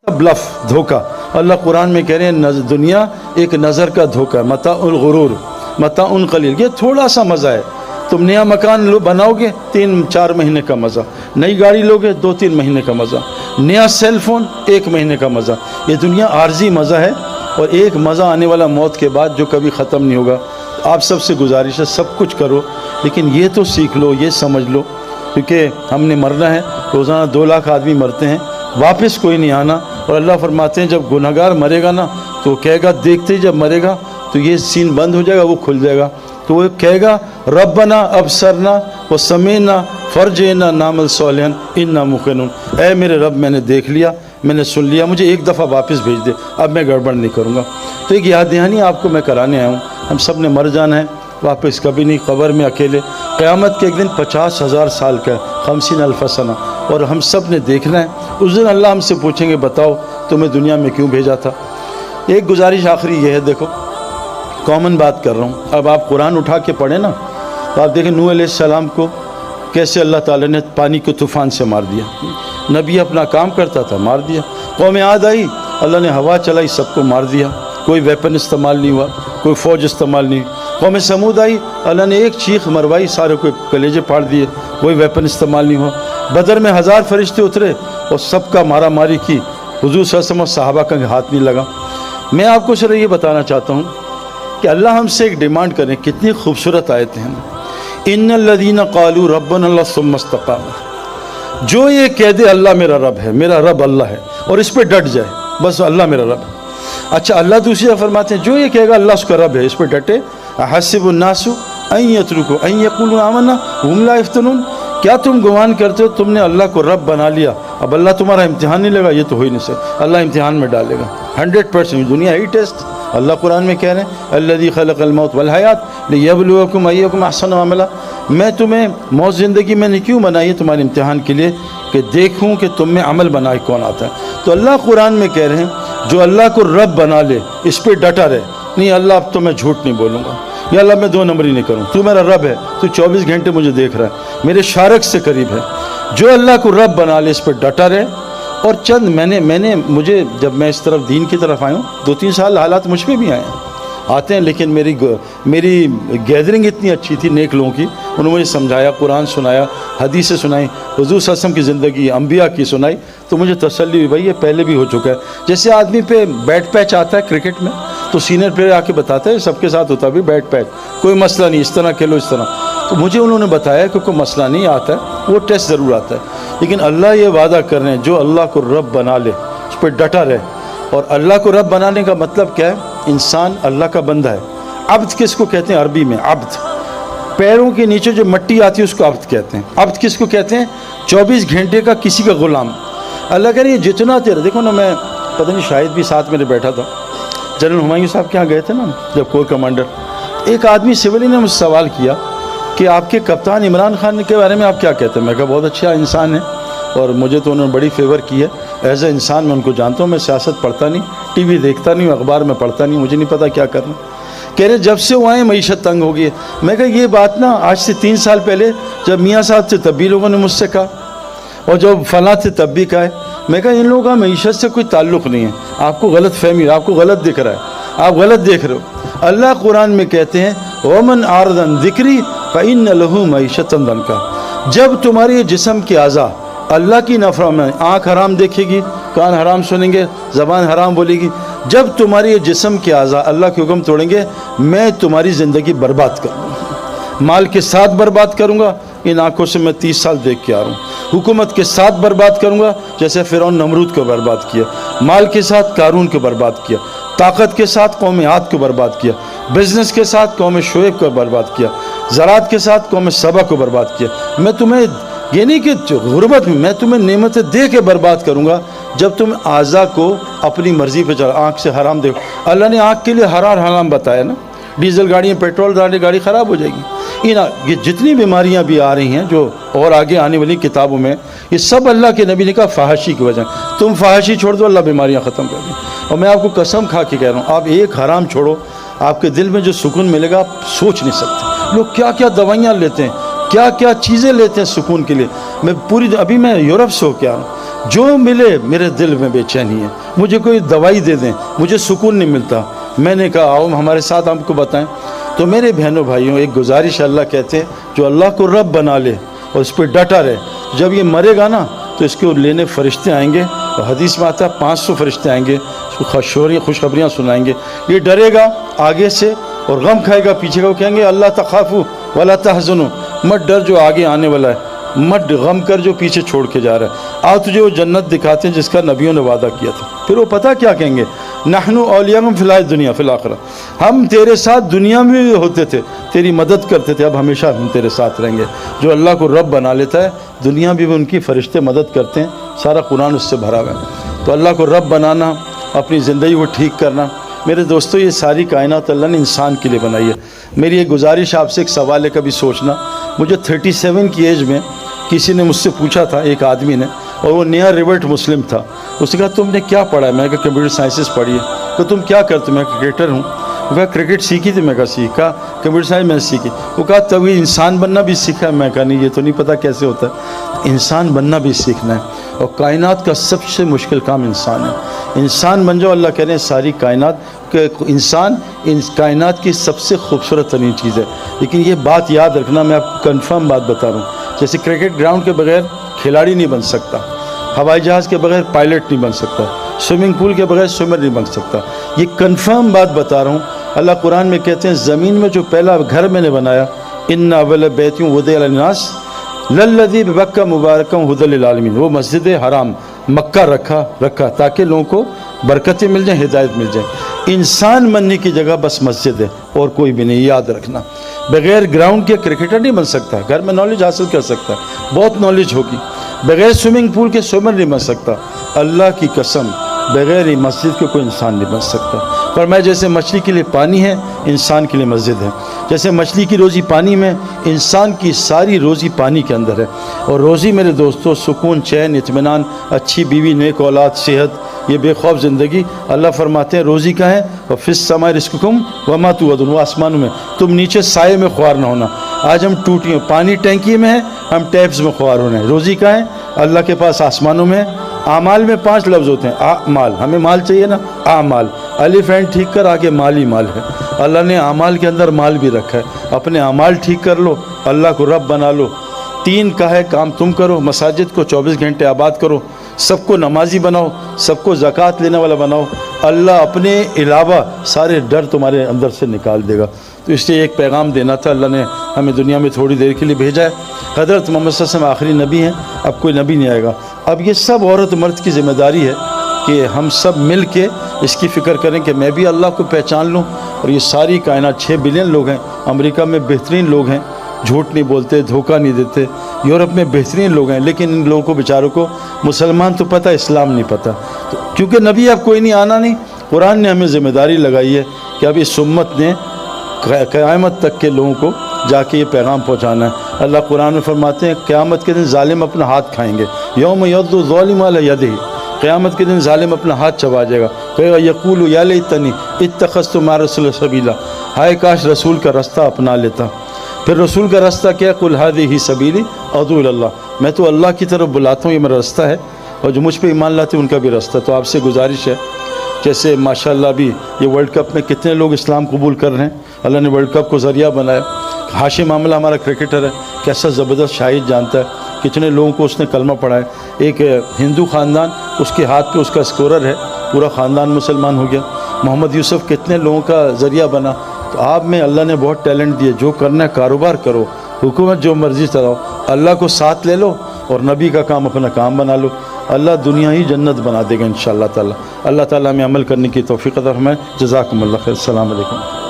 Bulb, धोखा। अल्लाह कुरान में कह रहे हैं दुनिया एक नज़र का धोखा है, मताउल गुरूर, मताउन कलील। ये थोड़ा सा मज़ा है। तुम नया मकान बनाओगे 3-4 महीने का मज़ा, नई गाड़ी लोगे 2-3 महीने का मज़ा, नया सेल फ़ोन 1 महीने का मज़ा। ये दुनिया आर्जी मज़ा है और एक मज़ा आने वाला मौत के बाद जो कभी ख़त्म नहीं होगा। आप सबसे गुजारिश है सब कुछ करो, लेकिन ये तो सीख लो, ये समझ लो, क्योंकि हमने मरना है। रोज़ाना 2 लाख आदमी मरते हैं, वापस कोई नहीं आना। और अल्लाह फरमाते हैं जब गुनहगार मरेगा ना तो वो कहेगा, देखते ही जब मरेगा तो ये सीन बंद हो जाएगा, वो खुल जाएगा, तो वो कहेगा रब्बना अबसरना व समीना फरजना नामल सोलहन इन्ना मुक़िनून। ऐ मेरे रब, मैंने देख लिया, मैंने सुन लिया, मुझे एक दफ़ा वापस भेज दे, अब मैं गड़बड़ नहीं करूँगा। तो एक याद दहानी आपको मैं कराने आया हूँ। हम सब ने मर जाना है, वापस कभी नहीं, कब्र में अकेले। क़यामत के एक दिन 50,000 साल का, 50,000 सना, और हम सब ने देखना है। उस दिन अल्लाह हमसे पूछेंगे बताओ तुम्हें दुनिया में क्यों भेजा था। एक गुजारिश आखिरी ये है, देखो कॉमन बात कर रहा हूँ। अब आप कुरान उठा के पढ़ें ना तो आप देखें नूह अलैहिस्सलाम को कैसे अल्लाह ताला ने पानी को तूफ़ान से मार दिया। नबी अपना काम करता था, मार दिया। कौम आद आई, अल्लाह ने हवा चलाई, सबको मार दिया, कोई वेपन इस्तेमाल नहीं हुआ, कोई फ़ौज इस्तेमाल नहीं। कौम समूद आई, अल्लाह ने एक चीख मरवाई, सारे को कलेजे फाड़ दिए, कोई वेपन इस्तेमाल नहीं हुआ। बदर में 1000 फरिश्ते उतरे और सबका मारा मारी की, हुजूर सल्लल्लाहु अलैहि वसल्लम सहाबा का हाथ नहीं लगा। मैं आपको सिर्फ ये बताना चाहता हूँ कि अल्लाह हमसे एक डिमांड करें। कितनी खूबसूरत आयतें हैं। इन्नल्लज़ीना क़ालू रब्बना सुम्मा इस्तक़ामू, जो ये कह दे अल्लाह मेरा रब है, मेरा रब अल्लाह है, और इस पर डट जाए, बस अल्लाह मेरा रब है। अच्छा, अल्लाह दूसरी जगह फरमाते हैं जो ये कहेगा अल्लाह उसका रब है, इस पर डटे। अहसिबुन्नासु अन यत्रुकू अन यक़ूलू आमन्ना वहुम ला यफ्तनून, क्या तुम गुमान करते हो तुमने अल्लाह को रब बना लिया, अब अल्लाह तुम्हारा इम्तिहान नहीं लेगा? ये तो हो ही नहीं सकता, अल्लाह इम्तिहान में डालेगा 100%। दुनिया ही टेस्ट। अल्लाह कुरान में कह रहे हैं अल्लज़ी खलक़ल मौत वल हयात लियब्लुवकुम अय्युकुम अहसनु अमला, मैं तुम्हें मौत ज़िंदगी मैंने क्यों बनाई है? तुम्हारे इम्तिहान के लिए, कि देखूँ कि तुम में अमल बनाए कौन आता है। तो अल्लाह कुरान में कह रहे हैं जो अल्लाह को रब बना ले, इस पर डटा रहे। नहीं अल्लाह अब तो मैं झूठ नहीं बोलूँगा, या अल्लाह मैं 2 नंबरी नहीं करूँ, तू मेरा रब है, तू 24 घंटे मुझे देख रहा है, मेरे शारक से करीब है। जो अल्लाह को रब बना ले, इस पर डटा रहे। और चंद मैंने मुझे जब मैं इस तरफ दीन की तरफ आया हूँ 2-3 साल हालात मुझ पर भी आते हैं, लेकिन मेरी गैदरिंग इतनी अच्छी थी नेक लोगों की, उन्होंने मुझे समझाया, कुरान सुनाया, हदीसें सुनाई, हुज़ूर सल्लल्लाहु अलैहि वसल्लम की ज़िंदगी, अंबिया की सुनाई, तो मुझे तसल्ली हुई भाई ये पहले भी हो चुका है। जैसे आदमी पे बैट पैच आता है क्रिकेट में, तो सीनियर प्लेयर आके बताता है सबके साथ होता भी बैट पैच, कोई मसला नहीं, इस तरह खेलो इस तरह। तो मुझे उन्होंने बताया कि कोई मसला नहीं आता है, वो टेस्ट ज़रूर आता है। लेकिन अल्लाह ये वादा कर रहे हैं जो अल्लाह को रब बना ले, उस पर डटा रहे। और अल्लाह को रब बनाने का मतलब क्या है? इंसान अल्लाह का बंदा है। अब्द किसको कहते हैं अरबी में? अब्द, पैरों के नीचे जो मट्टी आती है उसको अब्द कहते हैं। अब्द किसको कहते हैं? 24 घंटे का किसी का गुलाम। अल्लाह कह रही है जितना तेरा, देखो ना, मैं पता नहीं शायद भी साथ मेरे बैठा था, जनरल हुमायूं साहब के यहाँ गए थे ना जब कोर कमांडर, एक आदमी सिविल ने मुझसे सवाल किया कि आपके कप्तान इमरान खान के बारे में आप क्या कहते हैं? मैं कहा बहुत अच्छा इंसान है और मुझे तो उन्होंने बड़ी फेवर की है, एज ए इंसान मैं उनको जानता हूँ, मैं सियासत पढ़ता नहीं, टीवी देखता नहीं, अखबार में पढ़ता नहीं, मुझे नहीं पता क्या करना। कह रहे जब से वो आए मईशत तंग हो गई है। मैं कहा ये बात ना आज से 3 साल पहले जब मियाँ साहब थे तब भी लोगों ने मुझसे कहा, और जब फलां थे तब भी कहा है। मैं कहा इन लोगों का मईशत से कोई ताल्लुक़ नहीं है, आपको गलत फहमी, आपको गलत दिख रहा है, आप गलत देख रहे हो। अल्लाह कुरान में कहते हैं वमन आरदन ज़िक्री फ़इन्न लहू मईशतन दंका, जब तुम्हारे ये जिस्म के आज़ा अल्लाह की नफ़रमानी, आँख हराम देखेगी, कान हराम सुनेंगे, ज़बान हराम बोलेगी, जब तुम्हारे ये जिस्म के आज़ा अल्लाह के हुक्म तोड़ेंगे, मैं तुम्हारी ज़िंदगी बर्बाद करूँगा, माल के साथ बर्बाद करूँगा। इन आँखों से मैं 30 साल देख के आ रहा हूँ। हुकूमत के साथ बर्बाद करूँगा, जैसे फ़िरौन नमरूद को बर्बाद किया, माल के साथ कारून को बर्बाद किया, ताकत के साथ कौम आद को बर्बाद किया, बिज़नेस के साथ कौम शुएब को बर्बाद किया, ज़राअत के साथ कौम सबा को बर्बाद किया। मैं तुम्हें ये नहीं कि गुर्बत में, मैं तुम्हें नेमतें दे के बर्बाद करूँगा जब तुम आज़ा को अपनी मर्ज़ी पे चला। आँख से हराम देखो, अल्लाह ने आँख के लिए हराम बताया ना, डीजल गाड़ियाँ, पेट्रोल गाड़ी ख़राब हो जाएगी। ये जितनी बीमारियाँ भी आ रही हैं जो और आगे आने वाली किताबों में, ये सब अल्लाह के नबी ने कहा फ़ाहशी की वजह। तुम फ़ाहशी छोड़ दो, अल्लाह बीमारियाँ ख़त्म कर दी। और मैं आपको कसम खा के कह रहा हूँ, आप एक हराम छोड़ो, आपके दिल में जो सुकून मिलेगा आप सोच नहीं सकते। लोग क्या क्या दवाइयाँ लेते हैं, क्या क्या चीज़ें लेते हैं सुकून के लिए। मैं अभी मैं यूरोप से होकर आ रहा हूँ, جو ملے میرے دل میں بے چینی ہے، مجھے کوئی دوائی دے دیں، مجھے سکون نہیں ملتا۔ میں نے کہا آؤ ہمارے ساتھ آپ کو بتائیں۔ تو میرے بہنوں بھائیوں، ایک گزارش اللہ کہتے ہیں جو اللہ کو رب بنا لے اور اس پہ ڈٹا رہے، جب یہ مرے گا نا تو اس کو لینے فرشتے آئیں گے، اور حدیث میں آتا ہے 500 فرشتے آئیں گے، اس کو خوشخبریاں سنائیں گے۔ یہ ڈرے گا آگے سے اور غم کھائے گا پیچھے کا، وہ کہیں گے اللہ تخافوا ولا تحزنوا، مت ڈر جو آگے آنے والا ہے، مت غم کر جو پیچھے چھوڑ کے جا رہا ہے، آؤ تجھے وہ جنت دکھاتے ہیں جس کا نبیوں نے وعدہ کیا تھا۔ پھر وہ پتہ کیا کہیں گے، نحن اولیاءکم فی الحیاۃ الدنیا فی الآخرہ، ہم تیرے ساتھ دنیا میں بھی ہوتے تھے، تیری مدد کرتے تھے، اب ہمیشہ ہم تیرے ساتھ رہیں گے۔ جو اللہ کو رب بنا لیتا ہے دنیا بھی ان کی فرشتے مدد کرتے ہیں، سارا قرآن اس سے بھرا ہوا ہے۔ تو اللہ کو رب بنانا، اپنی زندگی کو ٹھیک کرنا، میرے دوستو یہ ساری کائنات اللہ نے انسان کے لیے بنائی ہے۔ میری ایک گزارش آپ سے، ایک سوال ہے کبھی سوچنا، مجھے 37 کی ایج میں کسی نے مجھ سے پوچھا تھا، ایک آدمی نے، اور وہ نیا ریورٹ مسلم تھا، اس نے کہا تم نے کیا پڑھا ہے؟ میں نے کہا کمپیوٹر سائنسز پڑھی ہے۔ کہ تم کیا کرتے؟ میں کرکٹر ہوں۔ وہ کہا کرکٹ سیکھی تھی؟ میں کہا سیکھا۔ کمپیوٹر سائنس میں نے سیکھی۔ وہ کہا تب یہ انسان بننا بھی سیکھا ہے؟ میں کہا نہیں، یہ تو نہیں پتہ کیسے ہوتا ہے، انسان بننا بھی سیکھنا ہے، اور کائنات کا سب سے مشکل کام انسان ہے۔ انسان بن جاؤ، اللہ کہہ رہے ہیں ساری کائنات کہ انسان اس کائنات کی سب سے خوبصورت ترین چیز ہے۔ لیکن یہ بات یاد رکھنا، میں آپ کو کنفرم بات بتا رہا ہوں، جیسے کرکٹ گراؤنڈ کے بغیر کھلاڑی نہیں بن سکتا، ہوائی جہاز کے بغیر پائلٹ نہیں بن سکتا، سوئمنگ پول کے بغیر سوئمر نہیں بن سکتا۔ یہ کنفرم بات بتا رہا ہوں۔ اللہ قرآن میں کہتے ہیں زمین میں جو پہلا گھر میں نے بنایا، ان اول بیت وضع للناس للذی ببکہ مبارکا ھدی للعالمین، وہ مسجد حرام مکہ رکھا تاکہ لوگوں کو برکتیں مل جائیں، ہدایت مل جائے۔ انسان بننے کی جگہ بس مسجد ہے اور کوئی بھی نہیں، یاد رکھنا۔ بغیر گراؤنڈ کے کرکٹر نہیں بن سکتا، گھر میں نالج حاصل کر سکتا ہے، بہت نالج ہوگی۔ بغیر سوئمنگ پول کے سوئمر نہیں بن سکتا۔ اللہ کی قسم بغیر ہی مسجد کے کوئی انسان نہیں بن سکتا۔ فرمایا جیسے مچھلی کے لیے پانی ہے، انسان کے لیے مسجد ہے۔ جیسے مچھلی کی روزی پانی میں، انسان کی ساری روزی پانی کے اندر ہے۔ اور روزی میرے دوستو، سکون، چین، اطمینان، اچھی بیوی، نیک اولاد، صحت، یہ بے خوف زندگی، اللہ فرماتے ہیں روزی کا ہے، اور فی السماء رزقکم وما توعدون، وہ آسمانوں میں، تم نیچے سائے میں خوار نہ ہونا۔ آج ہم ٹوٹیوں، پانی ٹینکی میں ہے، ہم ٹیپس میں خوار ہونے ہیں۔ روزی کا ہے اللہ کے پاس، آسمانوں میں۔ اعمال میں 5 لفظ ہوتے ہیں، اعمال، ہمیں مال چاہیے نا، اعمال، الف عین ٹھیک کر، آگے مال ہی مال ہے۔ اللہ نے اعمال کے اندر مال بھی رکھا ہے، اپنے اعمال ٹھیک کر لو، اللہ کو رب بنا لو۔ 3 کا ہے کام تم کرو، مساجد کو 24 گھنٹے آباد کرو، سب کو نمازی بناؤ، سب کو زکوٰۃ لینے والا بناؤ، اللہ اپنے علاوہ سارے ڈر تمہارے اندر سے نکال دے گا۔ تو اس لیے ایک پیغام دینا تھا، اللہ نے ہمیں دنیا میں تھوڑی دیر کے لیے بھیجا ہے۔ حضرت محمد صلی اللہ علیہ وسلم آخری نبی ہیں، اب کوئی نبی نہیں آئے گا۔ اب یہ سب عورت مرد کی ذمہ داری ہے کہ ہم سب مل کے اس کی فکر کریں کہ میں بھی اللہ کو پہچان لوں۔ اور یہ ساری کائنات 6 بلین لوگ ہیں، امریکہ میں بہترین لوگ ہیں، جھوٹ نہیں بولتے، دھوکہ نہیں دیتے، یورپ میں بہترین لوگ ہیں، لیکن ان لوگوں کو بیچاروں کو مسلمان تو پتہ، اسلام نہیں پتہ۔ تو کیونکہ نبی اب کوئی نہیں، آنا نہیں، قرآن نے ہمیں ذمہ داری لگائی ہے کہ اب اس امت نے قیامت تک کے لوگوں کو جا کے یہ پیغام پہنچانا ہے۔ اللہ قرآن میں فرماتے ہیں قیامت کے دن ظالم اپنا ہاتھ کھائیں گے، یوم یعض الظالم علی یدہ، قیامت کے دن ظالم اپنا ہاتھ چبا جائے گا، کہے گا یقول یا لیتنی اتخذت مع رسول سبیلا، ہائے کاش رسول کا رستہ اپنا لیتا۔ پھر رسول کا رستہ کیا؟ قل ھذہ سبیلی ادعو الی اللہ، میں تو اللہ کی طرف بلاتا ہوں، یہ میرا رستہ ہے، اور جو مجھ پہ ایمان لاتے ہیں ان کا بھی رستہ۔ تو آپ سے گزارش ہے، جیسے ماشاءاللہ ابھی یہ ورلڈ کپ میں کتنے لوگ اسلام قبول کر رہے ہیں، اللہ نے ورلڈ کپ کو ذریعہ بنایا۔ ہاشم معاملہ ہمارا کرکٹر ہے، کیسا زبردست شاہد جانتا ہے، کتنے لوگوں کو اس نے کلمہ پڑھا ہے۔ ایک ہندو خاندان، اس کے ہاتھ پہ اس کا اسکورر ہے، پورا خاندان مسلمان ہو گیا۔ محمد یوسف کتنے لوگوں کا ذریعہ بنا۔ تو آپ میں اللہ نے بہت ٹیلنٹ دیا، جو کرنا ہے کاروبار کرو، حکومت جو مرضی چلاؤ، اللہ کو ساتھ لے لو اور نبی کا کام اپنا کام بنا لو، اللہ دنیا ہی جنت بنا دے گا انشاءاللہ تعالی۔ اللہ تعالیٰ ہمیں عمل کرنے کی توفیق عطا فرمائے۔ جزاکم اللہ خیر، السلام علیکم۔